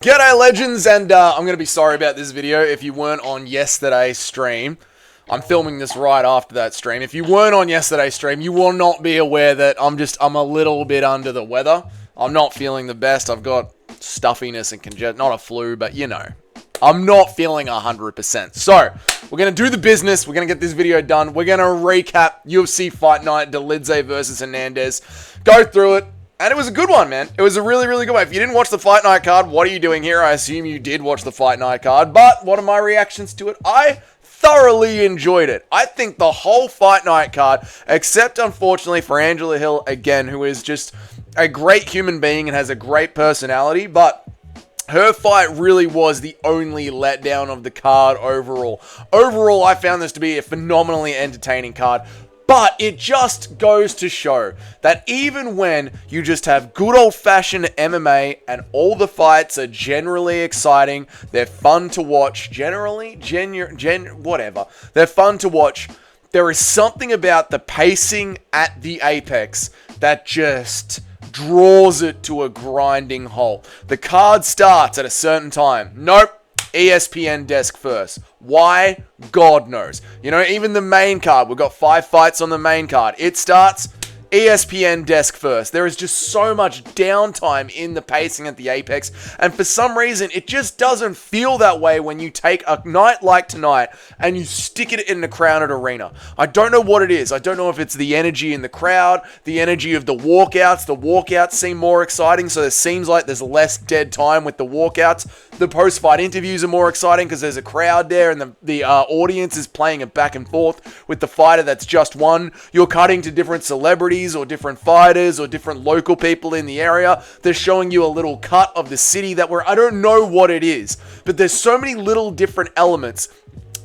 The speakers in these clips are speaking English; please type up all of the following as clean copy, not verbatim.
G'day legends, and I'm going to be sorry about this video if you weren't on yesterday's stream. I'm filming this right after that stream. If you weren't on yesterday's stream, you will not be aware that I'm a little bit under the weather. I'm not feeling the best. I've got stuffiness and congestion, not a flu, but you know. I'm not feeling 100%. So, we're going to do the business. We're going to get this video done. We're going to recap UFC Fight Night, Dolidze versus Hernandez. Go through it. And it was a good one, man. It was a really, really good one. If you didn't watch the Fight Night card, what are you doing here? I assume you did watch the Fight Night card. But what are my reactions to it? I thoroughly enjoyed it. I think the whole Fight Night card, except unfortunately for Angela Hill, again, who is just a great human being and has a great personality, but her fight really was the only letdown of the card overall. Overall, I found this to be a phenomenally entertaining card. But it just goes to show that even when you just have good old-fashioned MMA and all the fights are generally exciting, they're fun to watch, whatever, they're fun to watch, there is something about the pacing at the apex that just draws it to a grinding halt. The card starts at a certain time. Nope. ESPN desk first. Why? God knows. You know, even the main card, we've got 5 fights on the main card. It starts ESPN desk first. There is just so much downtime in the pacing at the apex, and for some reason, it just doesn't feel that way when you take a night like tonight and you stick it in a crowded arena. I don't know what it is. I don't know if it's the energy in the crowd, the energy of the walkouts. The walkouts seem more exciting, so it seems like there's less dead time with the walkouts. The post-fight interviews are more exciting because there's a crowd there and the audience is playing it back and forth with the fighter that's just won. You're cutting to different celebrities or different fighters or different local people in the area. They're showing you a little cut of the city I don't know what it is, but there's so many little different elements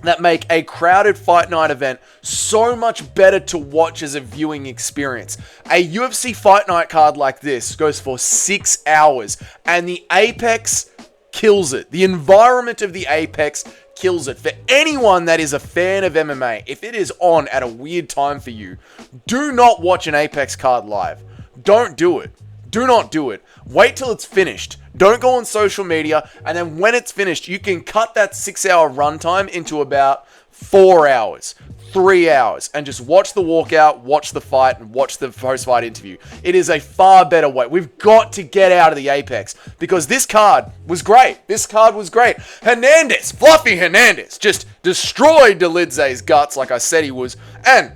that make a crowded fight night event so much better to watch as a viewing experience. A UFC fight night card like this goes for 6 hours, and the Apex kills it. The environment of the Apex kills it. For anyone that is a fan of MMA, if it is on at a weird time for you, do not watch an Apex card live. Don't do it. Do not do it. Wait till it's finished. Don't go on social media, and then when it's finished, you can cut that 6-hour runtime into about 4 hours. 3 hours, and just watch the walkout, watch the fight, and watch the post-fight interview. It is a far better way. We've got to get out of the Apex, because this card was great. This card was great. Hernandez, Fluffy Hernandez, just destroyed Dolidze's guts like I said he was. And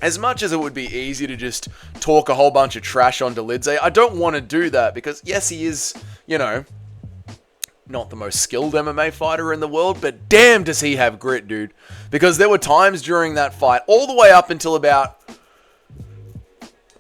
as much as it would be easy to just talk a whole bunch of trash on Dolidze, I don't want to do that, because yes, he is, you know, not the most skilled MMA fighter in the world, but damn does he have grit, dude. Because there were times during that fight, all the way up until about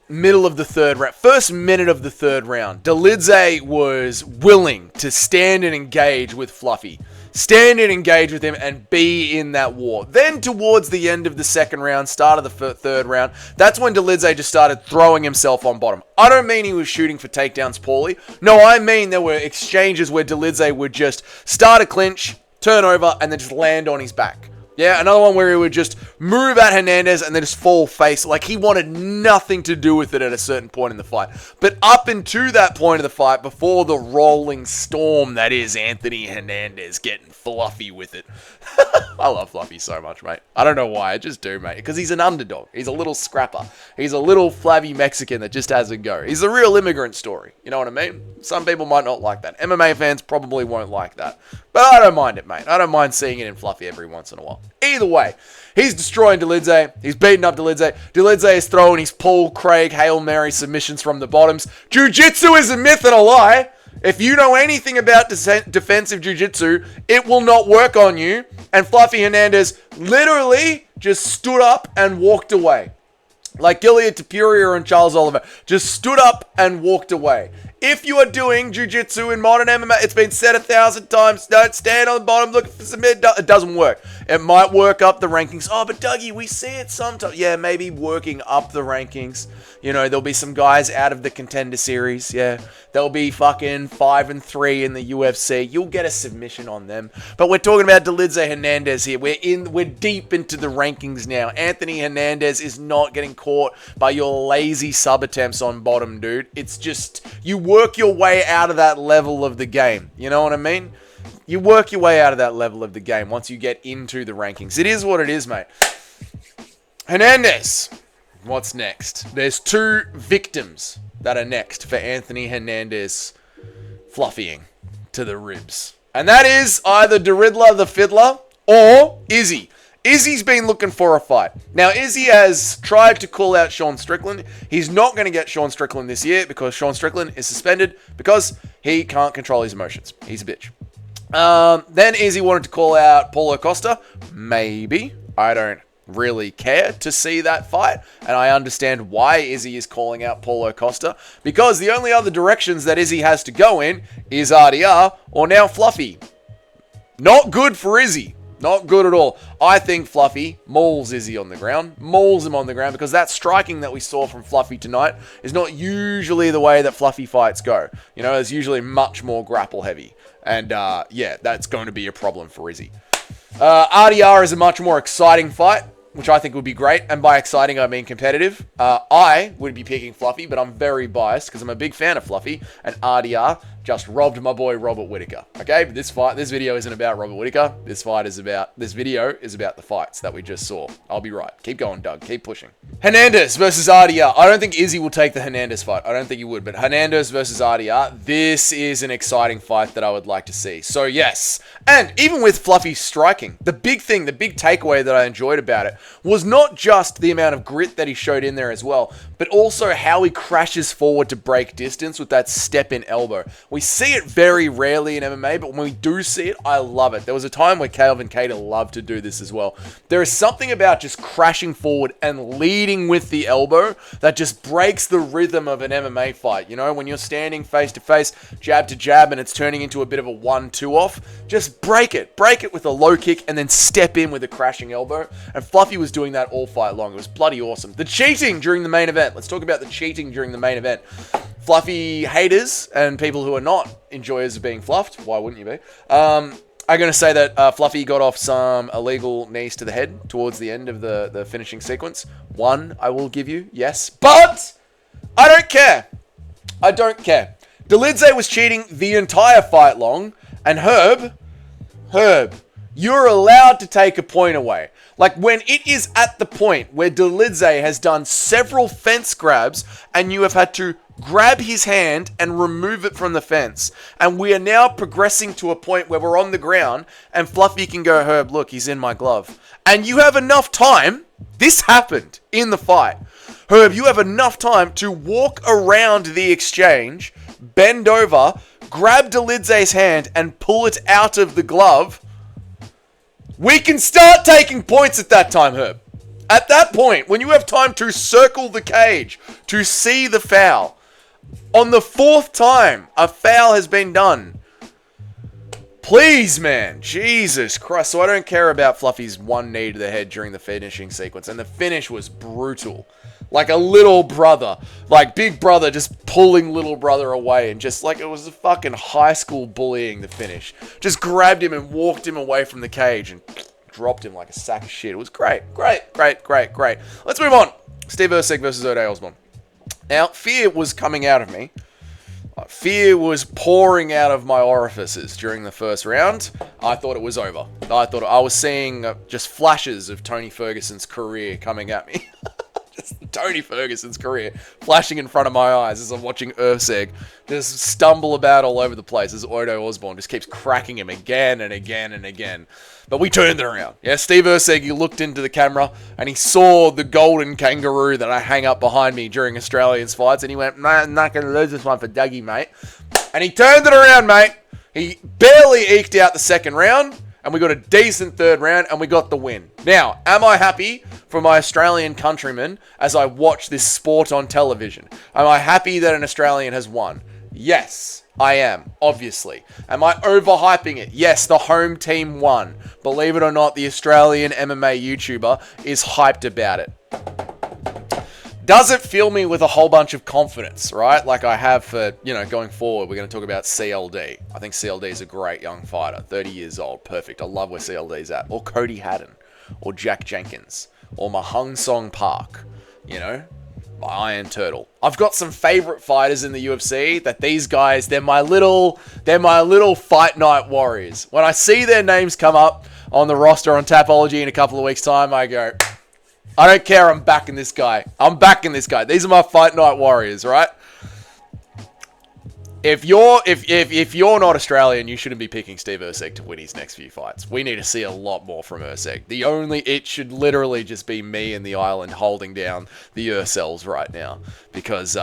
middle of the third round, first minute of the third round, Dolidze was willing to stand and engage with Fluffy. Stand and engage with him and be in that war. Then towards the end of the second round, start of the third round, that's when Dolidze just started throwing himself on bottom. I don't mean he was shooting for takedowns poorly. No, I mean there were exchanges where Dolidze would just start a clinch, turn over, and then just land on his back. Yeah, another one where he would just move at Hernandez and then just fall face. Like he wanted nothing to do with it at a certain point in the fight. But up into that point of the fight, before the rolling storm that is Anthony Hernandez getting fluffy with it. I love Fluffy so much, mate. I don't know why. I just do, mate. Because he's an underdog. He's a little scrapper. He's a little flabby Mexican that just has a go. He's a real immigrant story. You know what I mean? Some people might not like that. MMA fans probably won't like that. But I don't mind it, mate. I don't mind seeing it in Fluffy every once in a while. Either way, he's destroying Dolidze. He's beating up Dolidze. Dolidze is throwing his Paul Craig Hail Mary submissions from the bottoms. Jiu-Jitsu is a myth and a lie. If you know anything about defensive jiu-jitsu, it will not work on you. And Fluffy Hernandez literally just stood up and walked away. Like Gilead Tapurier and Charles Oliver just stood up and walked away. If you are doing jiu-jitsu in modern MMA, it's been said 1,000 times, don't stand on the bottom, look for submit. It doesn't work. It might work up the rankings. Oh, but Dougie, we see it sometimes. Yeah, maybe working up the rankings. You know, there'll be some guys out of the Contender Series. Yeah, they'll be fucking 5-3 in the UFC. You'll get a submission on them. But we're talking about Dolidze Hernandez here. We're deep into the rankings now. Anthony Hernandez is not getting caught by your lazy sub attempts on bottom, dude. It's just, you work your way out of that level of the game. You know what I mean? You work your way out of that level of the game once you get into the rankings. It is what it is, mate. Hernandez. What's next? There's 2 victims that are next for Anthony Hernandez fluffying to the ribs. And that is either Dolidze the Fiddler or Izzy. Izzy's been looking for a fight. Now, Izzy has tried to call out Sean Strickland. He's not going to get Sean Strickland this year because Sean Strickland is suspended because he can't control his emotions. He's a bitch. Then Izzy wanted to call out Paulo Costa. Maybe. I don't really care to see that fight, and I understand why Izzy is calling out Paulo Costa, because the only other directions that Izzy has to go in is RDR or now Fluffy. Not good for Izzy. Not good at all. I think Fluffy mauls Izzy on the ground, mauls him on the ground, because that striking that we saw from Fluffy tonight is not usually the way that Fluffy fights go. You know, it's usually much more grapple heavy, and yeah, that's going to be a problem for Izzy. RDR is a much more exciting fight, which I think would be great. And by exciting, I mean competitive. I would be picking Fluffy, but I'm very biased because I'm a big fan of Fluffy. And RDR just robbed my boy Robert Whittaker. Okay, but this video isn't about Robert Whittaker. This video is about the fights that we just saw. I'll be right. Keep going, Doug. Keep pushing. Hernandez versus RDR. I don't think Izzy will take the Hernandez fight. I don't think he would, but Hernandez versus RDR. This is an exciting fight that I would like to see. So yes, and even with Fluffy striking, the big thing, the big takeaway that I enjoyed about it was not just the amount of grit that he showed in there as well, but also how he crashes forward to break distance with that step-in elbow. We see it very rarely in MMA, but when we do see it, I love it. There was a time where Calvin Kattar loved to do this as well. There is something about just crashing forward and leading with the elbow that just breaks the rhythm of an MMA fight. You know, when you're standing face to face, jab to jab, and it's turning into a bit of a 1-2 off, just break it. Break it with a low kick and then step in with a crashing elbow. And Fluffy was doing that all fight long. It was bloody awesome. The cheating during the main event. Let's talk about the cheating during the main event. Fluffy haters and people who are not enjoyers of being fluffed, why wouldn't you be, are going to say that Fluffy got off some illegal knees to the head towards the end of the finishing sequence. One, I will give you, yes. But I don't care. I don't care. Dolidze was cheating the entire fight long, and Herb, you're allowed to take a point away. Like, when it is at the point where Dolidze has done several fence grabs and you have had to grab his hand and remove it from the fence, and we are now progressing to a point where we're on the ground and Fluffy can go, Herb, look, he's in my glove. And you have enough time, this happened in the fight, Herb, you have enough time to walk around the exchange, bend over, grab Dolidze's hand and pull it out of the glove. We can start taking points at that time, Herb. At that point, when you have time to circle the cage, to see the foul, on the 4th time a foul has been done. Please, man. Jesus Christ. So I don't care about Fluffy's one knee to the head during the finishing sequence. And the finish was brutal. Like a little brother. Like big brother just pulling little brother away. And just like it was a fucking high school bullying, the finish. Just grabbed him and walked him away from the cage and dropped him like a sack of shit. It was great. Great. Let's move on. Steve Erceg versus O'Day Osborne. Now, fear was coming out of me. Fear was pouring out of my orifices during the first round. I thought it was over. I thought I was seeing just flashes of Tony Ferguson's career coming at me. Just Tony Ferguson's career flashing in front of my eyes as I'm watching Erceg just stumble about all over the place as O'Day Osborne just keeps cracking him again and again and again. But we turned it around. Yeah, Steve Erceg, he looked into the camera and he saw the golden kangaroo that I hang up behind me during Australians fights, and he went, "Man, I'm not going to lose this one for Dougie, mate." And he turned it around, mate. He barely eked out the second round, and we got a decent third round, and we got the win. Now, am I happy for my Australian countrymen as I watch this sport on television? Am I happy that an Australian has won? Yes, I am, obviously. Am I overhyping it? Yes, the home team won. Believe it or not, the Australian MMA YouTuber is hyped about it. doesn't fill me with a whole bunch of confidence, right? Like I have for, going forward. We're going to talk about CLD. I think CLD is a great young fighter. 30 years old. Perfect. I love where CLD's at. Or Cody Haddon. Or Jack Jenkins. Or Mahung Song Park. My Iron Turtle. I've got some favorite fighters in the UFC that these guys, they're my little fight night warriors. When I see their names come up on the roster on Tapology in a couple of weeks' time, I go, I don't care, I'm backing this guy. These are my fight night warriors, right? If you're not Australian, you shouldn't be picking Steve Erceg to win his next few fights. We need to see a lot more from Erceg. It should literally just be me and the island holding down the Urcels right now. Because,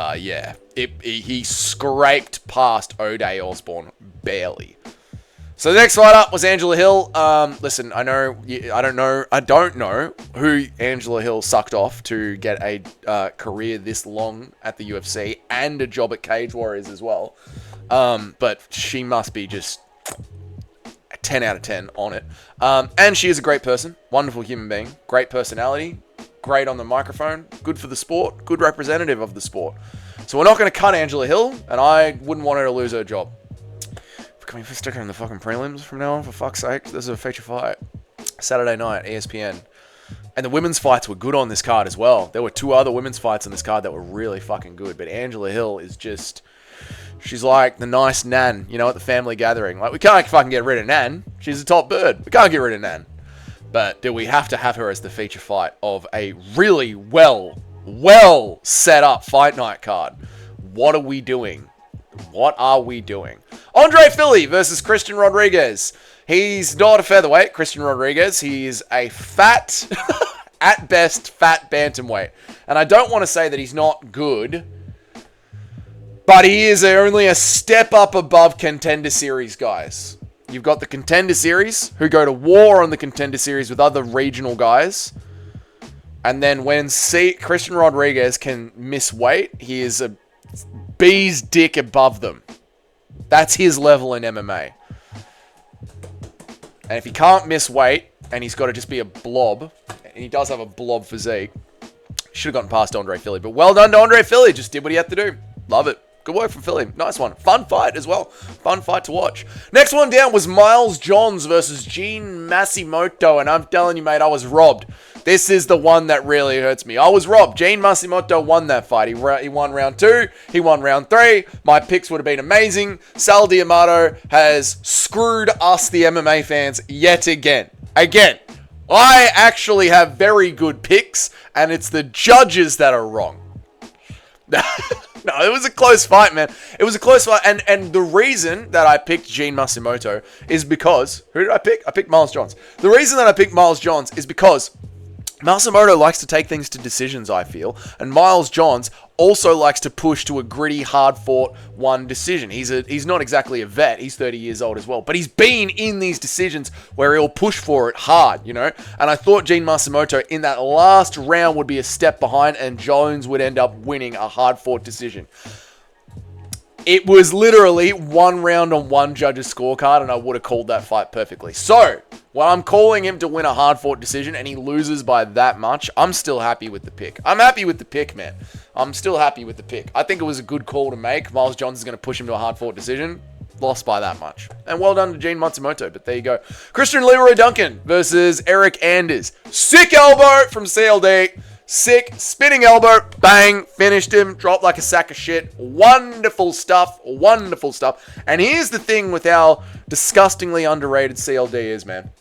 he scraped past O'Day Osborne barely. So the next fight up was Angela Hill. Listen, I don't know who Angela Hill sucked off to get a career this long at the UFC and a job at Cage Warriors as well. But she must be just a 10 out of 10 on it. And she is a great person, wonderful human being, great personality, great on the microphone, good for the sport, good representative of the sport. So we're not going to cut Angela Hill, and I wouldn't want her to lose her job. Can we stick her in the fucking prelims from now on, for fuck's sake? This is a feature fight. Saturday night, ESPN. And the women's fights were good on this card as well. There were 2 other women's fights on this card that were really fucking good. But Angela Hill is just... She's like the nice Nan, at the family gathering. Like, we can't fucking get rid of Nan. She's a top bird. We can't get rid of Nan. But do we have to have her as the feature fight of a really well set up fight night card? What are we doing? Andre Fili versus Christian Rodriguez. He's not a featherweight, Christian Rodriguez. He's a fat, at best, fat bantamweight. And I don't want to say that he's not good, but he is only a step up above Contender Series guys. You've got the Contender Series, who go to war on the Contender Series with other regional guys. And then when Christian Rodriguez can miss weight, he is a bee's dick above them. That's his level in MMA. And if he can't miss weight, and he's got to just be a blob, and he does have a blob physique, should have gotten past Andre Fili. But well done to Andre Fili. Just did what he had to do. Love it. Good work from Philly. Nice one. Fun fight as well. Fun fight to watch. Next one down was Miles Johns versus Gene Masimoto. And I'm telling you, mate, I was robbed. This is the one that really hurts me. I was robbed. Gene Masimoto won that fight. He won round 2. He won round 3. My picks would have been amazing. Sal D'Amato has screwed us, the MMA fans, yet again. I actually have very good picks, and it's the judges that are wrong. No, it was a close fight, man. It was a close fight. And the reason that I picked Gene Masimoto is because... Who did I pick? I picked Miles Johns. The reason that I picked Miles Johns is because Masimoto likes to take things to decisions, I feel. And Miles Johns also likes to push to a gritty, hard-fought one decision. He's not exactly a vet. He's 30 years old as well. But he's been in these decisions where he'll push for it hard, And I thought Gene Masimoto in that last round would be a step behind and Jones would end up winning a hard-fought decision. It was literally one round on one judge's scorecard, and I would have called that fight perfectly. So, when I'm calling him to win a hard-fought decision and he loses by that much, I'm still happy with the pick. I'm happy with the pick, man. I'm still happy with the pick. I think it was a good call to make. Miles Johns is going to push him to a hard-fought decision. Lost by that much. And well done to Gene Matsumoto, but there you go. Christian Leroy Duncan versus Eric Anders. Sick elbow from CLD. Sick, spinning elbow, bang, finished him, dropped like a sack of shit. Wonderful stuff, wonderful stuff. And here's the thing with how disgustingly underrated CLD is, man.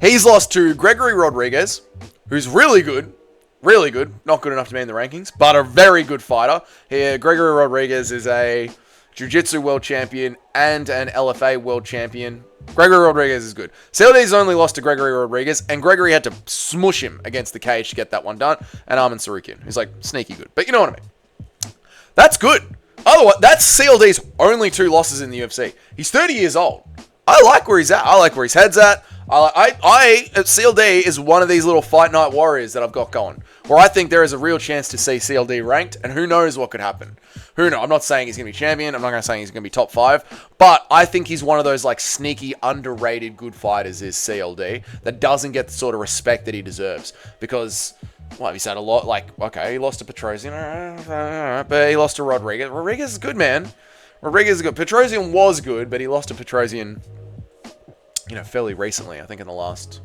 He's lost to Gregory Rodriguez, who's really good, not good enough to be in the rankings, but a very good fighter. Here, Gregory Rodriguez is a Jiu-Jitsu world champion and an LFA world champion. Gregory Rodriguez is good. CLD's only lost to Gregory Rodriguez, and Gregory had to smush him against the cage to get that one done. And Arman Sarukian, who's like sneaky good. But you know what I mean. That's good. Otherwise, that's CLD's only 2 losses in the UFC. He's 30 years old. I like where he's at. I like where his head's at. CLD is one of these little fight night warriors that I've got going, where I think there is a real chance to see CLD ranked, and who knows what could happen. Who knows? I'm not saying he's going to be champion. I'm not going to say he's going to be top 5, but I think he's one of those like sneaky, underrated good fighters is CLD that doesn't get the sort of respect that he deserves, because Well, he's had a lot. Like, okay, he lost to Petrosian, but he lost to Rodriguez. Rodriguez is good, man. Rodriguez is good. Petrosian was good, but he lost to Petrosian, fairly recently. I think in the last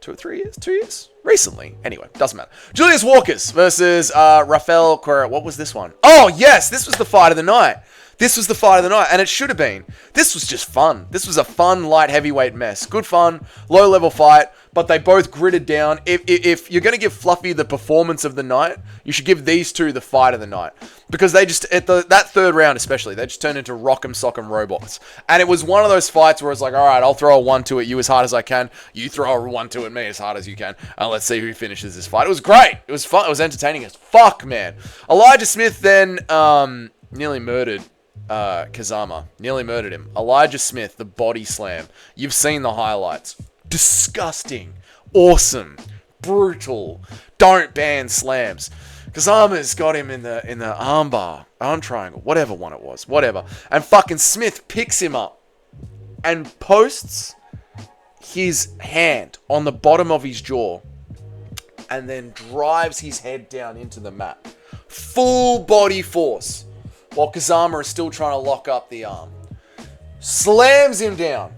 2 or 3 years? 2 years? Recently. Anyway, doesn't matter. Julius Walkers versus Rafael Correa. What was this one? Oh, yes, this was the fight of the night. This was the fight of the night, and it should have been. This was just fun. This was a fun, light heavyweight mess. Good fun, low-level fight, but they both gritted down. If you're going to give Fluffy the performance of the night, you should give these two the fight of the night. Because they just, that third round especially, they just turned into rock'em sock'em robots. And it was one of those fights where it's like, all right, I'll throw a 1-2 at you as hard as I can. You throw a 1-2 at me as hard as you can. And let's see who finishes this fight. It was great. It was fun. It was entertaining as fuck, man. Elijah Smith then nearly murdered Kazama. Nearly murdered him. Elijah Smith, the body slam. You've seen the highlights. Disgusting. Awesome. Brutal. Don't ban slams. Kazama's got him in the armbar, arm triangle, whatever one it was, whatever. And fucking Smith picks him up and posts his hand on the bottom of his jaw and then drives his head down into the mat. Full body force. While Kazama is still trying to lock up the arm. Slams him down.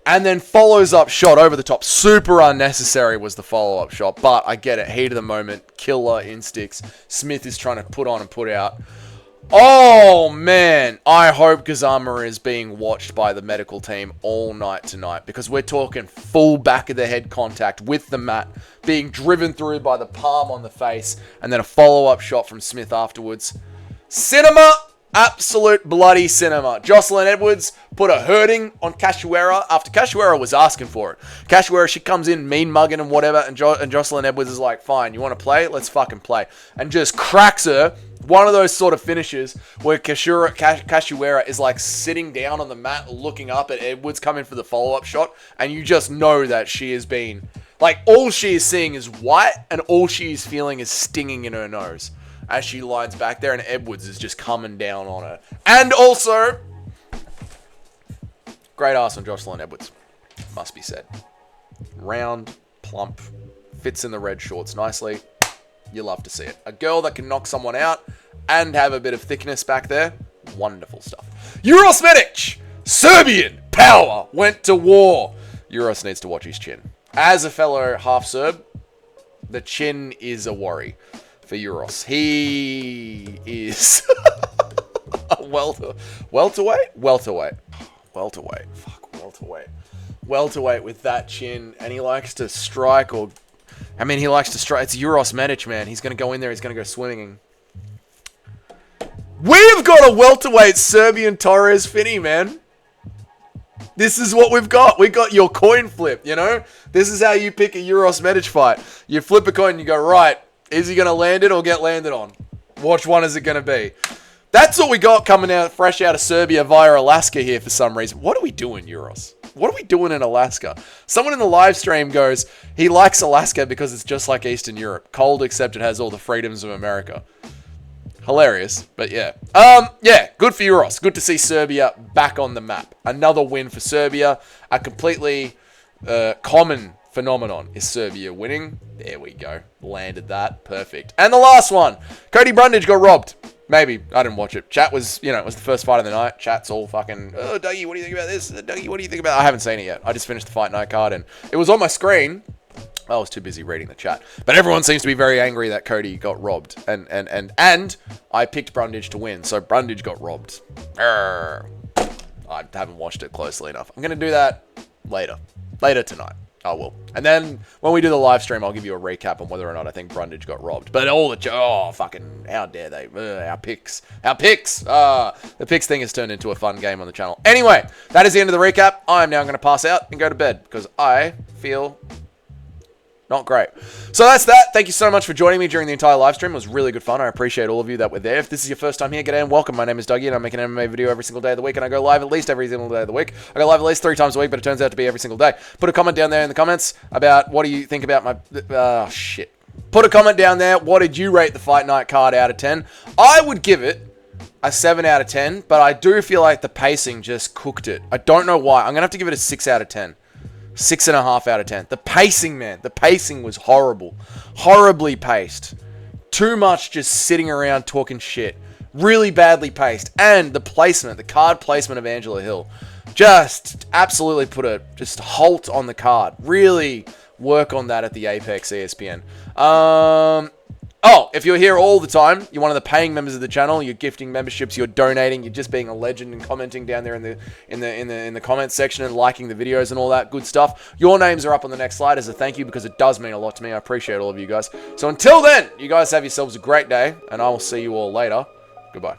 And then follows up shot over the top. Super unnecessary was the follow-up shot. But I get it. Heat of the moment. Killer instincts. Smith is trying to put on and put out. Oh, man. I hope Kazama is being watched by the medical team all night tonight. Because we're talking full back of the head contact with the mat. Being driven through by the palm on the face. And then a follow-up shot from Smith afterwards. Cinema, absolute bloody cinema. Jocelyn Edwards put a hurting on Cachoeira after Cachoeira was asking for it. Cachoeira, she comes in mean mugging and whatever, and Jocelyn Edwards is like, fine, you want to play? Let's fucking play. And just cracks her. One of those sort of finishes where Cachoeira is like sitting down on the mat looking up at Edwards coming for the follow-up shot, and you just know that she has been, like, all she is seeing is white, and all she is feeling is stinging in her nose. As she lies back there and Edwards is just coming down on her. And also, great ass on Jocelyn Edwards, must be said. Round, plump, fits in the red shorts nicely. You love to see it. A girl that can knock someone out and have a bit of thickness back there. Wonderful stuff. Uros Medic, Serbian power, went to war. Uros needs to watch his chin. As a fellow half Serb, the chin is a worry. For Uros. He is welterweight. Welterweight with that chin, and he likes to strike, he likes to strike. It's Uros Medic, man. He's going to go in there, he's going to go swimming. We've got a welterweight Serbian Torres Finney, man. This is what we've got. We got your coin flip, This is how you pick a Uros Medic fight. You flip a coin and you go, right, is he going to land it or get landed on? Which one is it going to be? That's what we got coming out fresh out of Serbia via Alaska here for some reason. What are we doing, Uros? What are we doing in Alaska? Someone in the live stream goes, he likes Alaska because it's just like Eastern Europe. Cold except it has all the freedoms of America. Hilarious, but yeah. Yeah, good for Uros. Good to see Serbia back on the map. Another win for Serbia. A completely common phenomenon is Serbia winning. There we go. Landed that. Perfect. And the last one. Cody Brundage got robbed. Maybe. I didn't watch it. Chat was, it was the first fight of the night. Chat's all fucking, oh, Dougie, what do you think about this? Dougie, what do you think about I haven't seen it yet. I just finished the fight night card and it was on my screen. I was too busy reading the chat. But everyone seems to be very angry that Cody got robbed. And I picked Brundage to win. So Brundage got robbed. I haven't watched it closely enough. I'm going to do that later. Later tonight. I will. And then when we do the live stream, I'll give you a recap on whether or not I think Brundage got robbed. But all the... fucking... How dare they? Our picks. Our picks! The picks thing has turned into a fun game on the channel. Anyway, that is the end of the recap. I am now going to pass out and go to bed because I feel... not great. So that's that. Thank you so much for joining me during the entire live stream. It was really good fun. I appreciate all of you that were there. If this is your first time here, get in. Welcome. My name is Dougie, and I make an MMA video every single day of the week, and I go live at least every single day of the week. I go live at least 3 times a week, but it turns out to be every single day. Put a comment down there in the comments about what do you think about my... shit. Put a comment down there. What did you rate the Fight Night card out of 10? I would give it a 7 out of 10, but I do feel like the pacing just cooked it. I don't know why. I'm going to have to give it a 6 out of 10. 6.5 out of 10. The pacing, man. The pacing was horrible. Horribly paced. Too much just sitting around talking shit. Really badly paced. And the placement, the card placement of Angela Hill. Just absolutely put a just halt on the card. Really work on that at the Apex ESPN. Oh, if you're here all the time, you're one of the paying members of the channel, you're gifting memberships, you're donating, you're just being a legend and commenting down there in the comments section and liking the videos and all that good stuff. Your names are up on the next slide as a thank you because it does mean a lot to me. I appreciate all of you guys. So until then, you guys have yourselves a great day and I will see you all later. Goodbye.